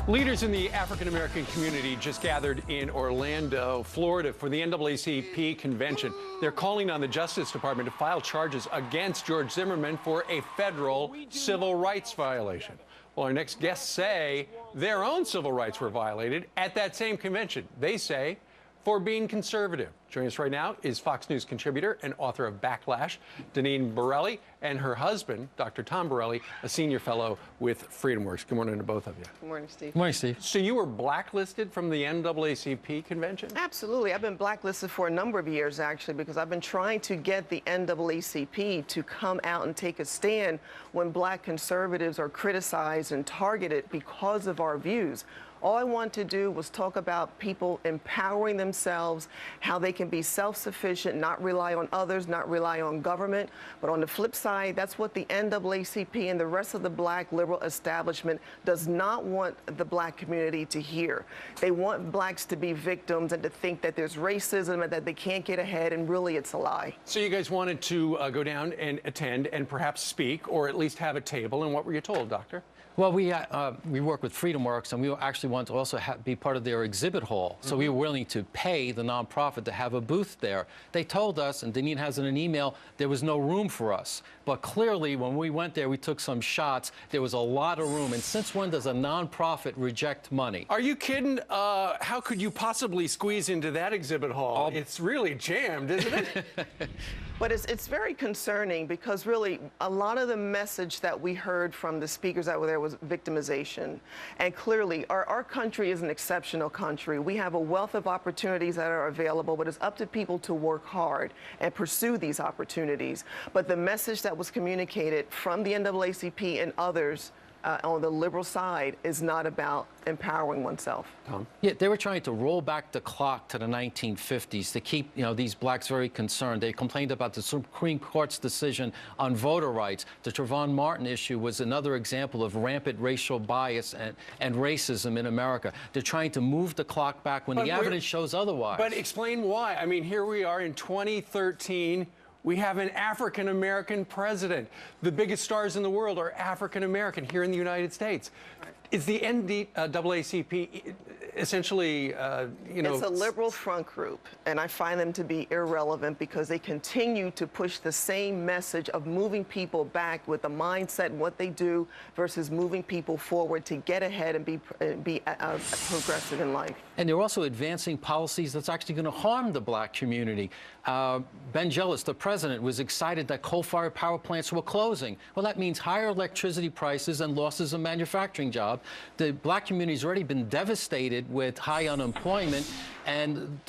Leaders in the African-American community just gathered in Orlando, Florida for the NAACP convention. They're calling on the Justice Department to file charges against George Zimmerman for a federal civil rights violation. Well, our next guests say their own civil rights were violated at that same convention. They say for being conservative. Joining us right now is Fox News contributor and author of Backlash, Deneen Borelli, and her husband, Dr. Tom Borelli, a senior fellow with FreedomWorks. Good morning to both of you. Good morning, Steve. Good morning, Steve. So you were blacklisted from the NAACP convention? Absolutely. I've been blacklisted for a number of years, actually, because I've been trying to get the NAACP to come out and take a stand when black conservatives are criticized and targeted because of our views. All I wanted to do was talk about people empowering themselves, how they can be self-sufficient, not rely on others, not rely on government. But on the flip side, that's what the NAACP and the rest of the black liberal establishment does not want the black community to hear. They want blacks to be victims and to think that there's racism and that they can't get ahead, and really it's a lie. So you guys wanted to go down and attend and perhaps speak, or at least have a table, and what were you told, Doctor? Well, we work with FreedomWorks, and we actually want to also be part of their exhibit hall. So we were willing to pay the nonprofit to have a booth there. They told us, and Deneen has in an email, there was no room for us. But clearly, when we went there, we took some shots. There was a lot of room. And since when does a nonprofit reject money? Are you kidding? How could you possibly squeeze into that exhibit hall? It's really jammed, isn't it? But it's very concerning because really a lot of the message that we heard from the speakers that were there was victimization. And clearly our country is an exceptional country. We have a wealth of opportunities that are available, but it's up to people to work hard and pursue these opportunities. But the message that was communicated from the NAACP and others on the liberal side is not about empowering oneself. Tom? Yeah, they were trying to roll back the clock to the 1950s to keep, these blacks very concerned. They complained about the Supreme Court's decision on voter rights. The Trayvon Martin issue was another example of rampant racial bias and racism in America. They're trying to move the clock back when the evidence shows otherwise. But explain why. I mean, here we are in 2013. We have an African-American president. The biggest stars in the world are African-American here in the United States. Is the NAACP essentially, It's a liberal front group, and I find them to be irrelevant because they continue to push the same message of moving people back with the mindset and what they do versus moving people forward to get ahead and be progressive in life. And they're also advancing policies that's actually going to harm the black community. Ben Jealous, the president, was excited that coal-fired power plants were closing. Well, that means higher electricity prices and losses of manufacturing jobs. The black community's already been devastated with high unemployment and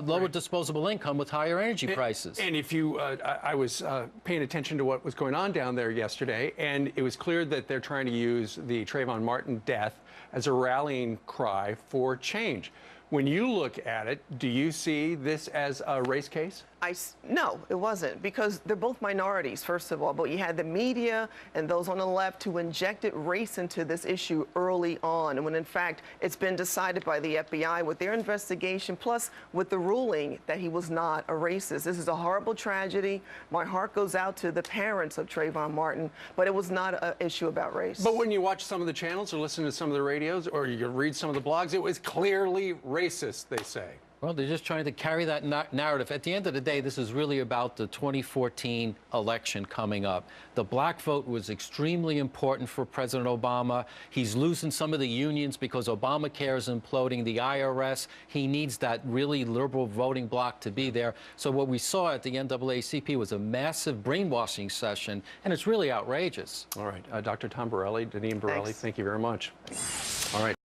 lower disposable income with higher energy prices. And if you, I was paying attention to what was going on down there yesterday, and it was clear that they're trying to use the Trayvon Martin death as a rallying cry for change. When you look at it, do you see this as a race case? No, it wasn't, because they're both minorities, first of all. But you had the media and those on the left who injected race into this issue early on, and when in fact it's been decided by the FBI with their investigation, plus with the ruling that he was not a racist. This is a horrible tragedy. My heart goes out to the parents of Trayvon Martin, but it was not an issue about race. But when you watch some of the channels or listen to some of the radios or you read some of the blogs, it was clearly racist, they say. Well, they're just trying to carry that narrative. At the end of the day, this is really about the 2014 election coming up. The black vote was extremely important for President Obama. He's losing some of the unions because Obamacare is imploding. The IRS, he needs that really liberal voting bloc to be there. So what we saw at the NAACP was a massive brainwashing session, and it's really outrageous. All right. Dr. Tom Borelli, Deneen Borelli, thank you very much. All right.